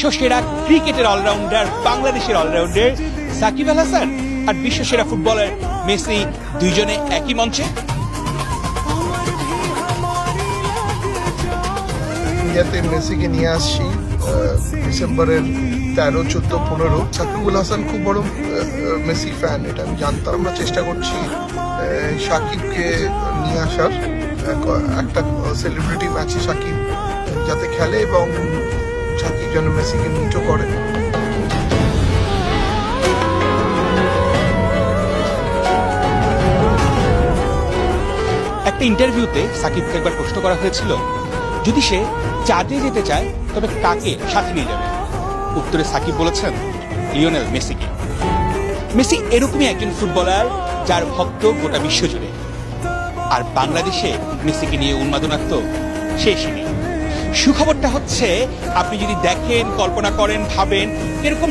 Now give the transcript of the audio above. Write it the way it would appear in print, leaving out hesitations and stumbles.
বিশ্বসেরা ক্রিকেটের অলরাউন্ডার, বাংলাদেশের অলরাউন্ডার সাকিব আল হাসান আর বিশ্বসেরা footballer Messi দুইজনে একই মঞ্চে। ইন্ডিয়াতে মেসিকে নিয়ে আসছি ডিসেম্বরের 13, 14, 15। সাকিবুল হাসান খুব বড় মেসি ফ্যান, এটা আমি জানতাম। আমরা চেষ্টা করছি সাকিবকে নিয়ে আসার, একটা সেলিব্রিটি ম্যাচে সাকিব যাতে খেলে এবং সাকিব যেন মেসিকে মিটও করে। একটা ইন্টারভিউতে সাকিবকে একবার প্রশ্ন করা হয়েছিল, যদি সে চাঁদে যেতে চায় তবে কাকে সাথে নিয়ে যাবে? উত্তরে সাকিব বলেছেন লিওনেল মেসিকে। মেসি এরকমই একজন ফুটবলার যার ভক্ত গোটা বিশ্ব জুড়ে। আর বাংলাদেশে মেসিকে নিয়ে উন্মাদনার তো শেষই নেই। সুখবরটা হচ্ছে, আপনি যদি দেখেন, কল্পনা করেন, ভাবেন এরকম